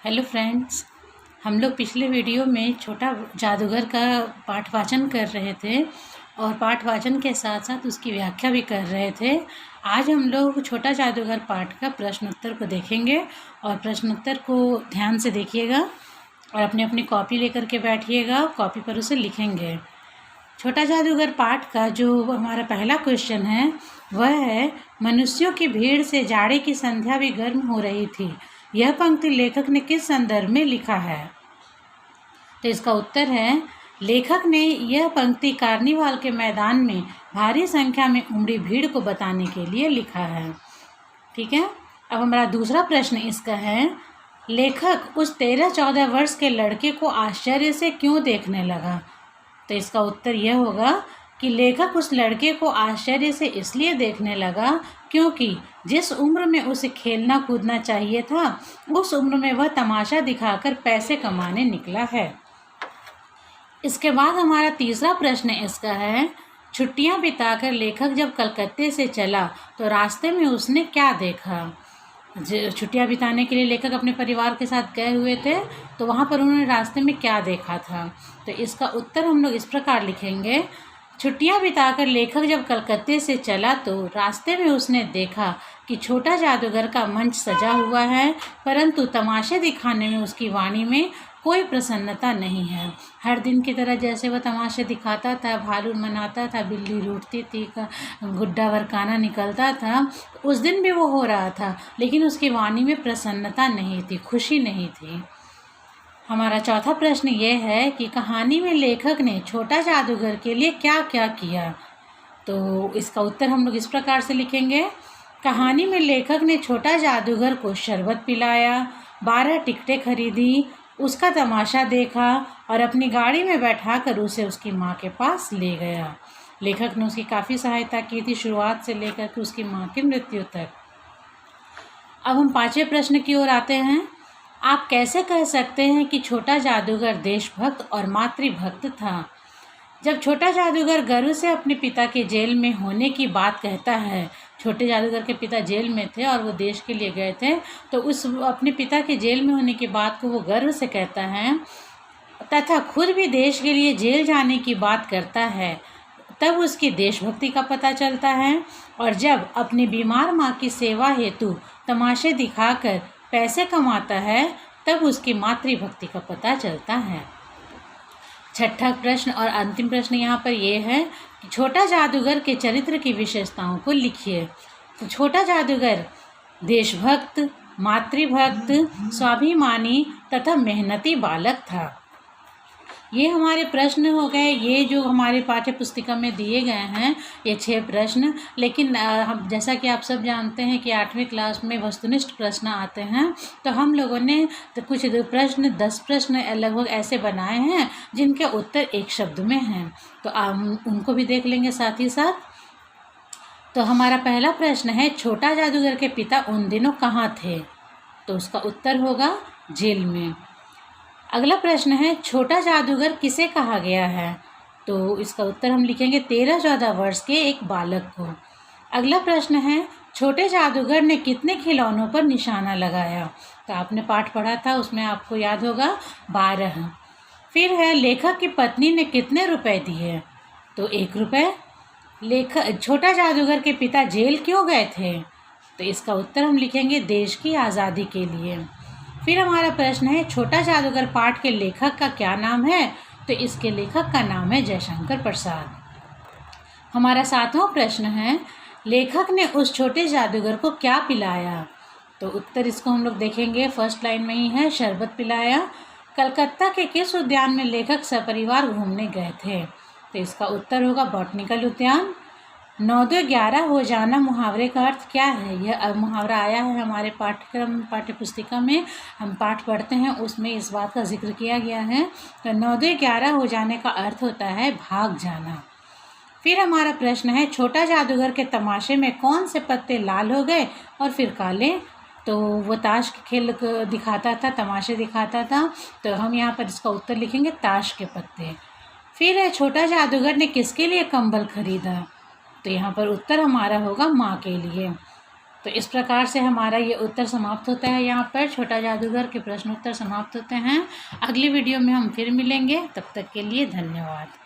Hello friends, हम लोग पिछले वीडियो में छोटा जादूगर का पाठवाचन कर रहे थे और पाठवाचन के साथ साथ उसकी व्याख्या भी कर रहे थे। आज हम लोग छोटा जादूगर पाठ का प्रश्नोत्तर को देखेंगे और प्रश्नोत्तर को ध्यान से देखिएगा और अपनी अपनी कॉपी लेकर के बैठिएगा, कॉपी पर उसे लिखेंगे। छोटा जादूगर पाठ का जो हमारा पहला क्वेश्चन है वह है, मनुष्यों की भीड़ से जाड़े की संध्या भी गर्म हो रही थी। यह पंक्ति लेखक ने किस संदर्भ में लिखा है? तो इसका उत्तर है, लेखक ने यह पंक्ति कार्निवाल के मैदान में भारी संख्या में उमड़ी भीड़ को बताने के लिए लिखा है। ठीक है, अब हमारा दूसरा प्रश्न इसका है, लेखक उस 13-14 वर्ष के लड़के को आश्चर्य से क्यों देखने लगा? तो इसका उत्तर यह होगा कि लेखक उस लड़के को आश्चर्य से इसलिए देखने लगा क्योंकि जिस उम्र में उसे खेलना कूदना चाहिए था उस उम्र में वह तमाशा दिखाकर पैसे कमाने निकला है। इसके बाद हमारा तीसरा प्रश्न इसका है, छुट्टियां बिताकर लेखक जब कलकत्ते से चला तो रास्ते में उसने क्या देखा? छुट्टियां बिताने के लिए लेखक अपने परिवार के साथ गए हुए थे, तो वहाँ पर उन्होंने रास्ते में क्या देखा था? तो इसका उत्तर हम लोग इस प्रकार लिखेंगे, छुट्टियां बिताकर लेखक जब कलकत्ते से चला तो रास्ते में उसने देखा कि छोटा जादूगर का मंच सजा हुआ है, परंतु तमाशे दिखाने में उसकी वाणी में कोई प्रसन्नता नहीं है। हर दिन की तरह जैसे वह तमाशे दिखाता था, भालू मनाता था, बिल्ली रूठती थी, गुड्डा वरकाना निकलता था, उस दिन भी वो हो रहा था, लेकिन उसकी वाणी में प्रसन्नता नहीं थी, खुशी नहीं थी। हमारा चौथा प्रश्न ये है कि कहानी में लेखक ने छोटा जादूगर के लिए क्या क्या किया? तो इसका उत्तर हम लोग इस प्रकार से लिखेंगे, कहानी में लेखक ने छोटा जादूगर को शरबत पिलाया, 12 टिकटें खरीदी, उसका तमाशा देखा और अपनी गाड़ी में बैठाकर उसे उसकी माँ के पास ले गया। लेखक ने उसकी काफ़ी सहायता की थी, शुरुआत से लेकर के उसकी माँ की मृत्यु तक। अब हम पांचवें प्रश्न की ओर आते हैं, आप कैसे कह सकते हैं कि छोटा जादूगर देशभक्त और मातृभक्त था? जब छोटा जादूगर गर्व से अपने पिता के जेल में होने की बात कहता है, छोटे जादूगर के पिता जेल में थे और वो देश के लिए गए थे, तो उस अपने पिता के जेल में होने की बात को वो गर्व से कहता है तथा खुद भी देश के लिए जेल जाने की बात करता है, तब उसकी देशभक्ति का पता चलता है। और जब अपनी बीमार माँ की सेवा हेतु तमाशे दिखाकर पैसे कमाता है, तब उसकी मातृभक्ति का पता चलता है। छठा प्रश्न और अंतिम प्रश्न यहाँ पर यह है कि छोटा जादूगर के चरित्र की विशेषताओं को लिखिए। तो छोटा जादूगर देशभक्त, मातृभक्त, स्वाभिमानी तथा मेहनती बालक था। ये हमारे प्रश्न हो गए, ये जो हमारे पाठ्य पुस्तिका में दिए गए हैं ये 6 प्रश्न। लेकिन हम जैसा कि आप सब जानते हैं कि 8वीं क्लास में वस्तुनिष्ठ प्रश्न आते हैं, तो हम लोगों ने तो कुछ प्रश्न 10 प्रश्न लगभग ऐसे बनाए हैं जिनके उत्तर एक शब्द में हैं, तो आप उनको भी देख लेंगे साथ ही साथ। तो हमारा पहला प्रश्न है, छोटा जादूगर के पिता उन दिनों कहाँ थे? तो उसका उत्तर होगा जेल में। अगला प्रश्न है, छोटा जादूगर किसे कहा गया है? तो इसका उत्तर हम लिखेंगे 13-14 वर्ष के एक बालक को। अगला प्रश्न है, छोटे जादूगर ने कितने खिलौनों पर निशाना लगाया? तो आपने पाठ पढ़ा था, उसमें आपको याद होगा 12। फिर है, लेखक की पत्नी ने कितने रुपए दिए? तो 1 रुपये। छोटा जादूगर के पिता जेल क्यों गए थे? तो इसका उत्तर हम लिखेंगे देश की आज़ादी के लिए। फिर हमारा प्रश्न है, छोटा जादूगर पाठ के लेखक का क्या नाम है? तो इसके लेखक का नाम है जयशंकर प्रसाद। हमारा 7वां प्रश्न है, लेखक ने उस छोटे जादूगर को क्या पिलाया? तो उत्तर इसको हम लोग देखेंगे, फर्स्ट लाइन में ही है, शरबत पिलाया। कलकत्ता के किस उद्यान में लेखक सपरिवार घूमने गए थे? तो इसका उत्तर होगा बॉटनिकल उद्यान। 9-11 हो जाना मुहावरे का अर्थ क्या है? यह मुहावरा आया है हमारे पाठ्य पुस्तिका में, हम पाठ पढ़ते हैं उसमें इस बात का जिक्र किया गया है। तो 9-11 हो जाने का अर्थ होता है भाग जाना। फिर हमारा प्रश्न है, छोटा जादूगर के तमाशे में कौन से पत्ते लाल हो गए और फिर काले? तो वो ताश के खेल दिखाता था, तमाशे दिखाता था, तो हम यहाँ पर इसका उत्तर लिखेंगे ताश के पत्ते। फिर है, छोटा जादूगर ने किसके लिए कंबल खरीदा? तो यहाँ पर उत्तर हमारा होगा माँ के लिए। तो इस प्रकार से हमारा ये उत्तर समाप्त होता है। यहाँ पर छोटा जादूगर के प्रश्न उत्तर समाप्त होते हैं। अगली वीडियो में हम फिर मिलेंगे, तब तक के लिए धन्यवाद।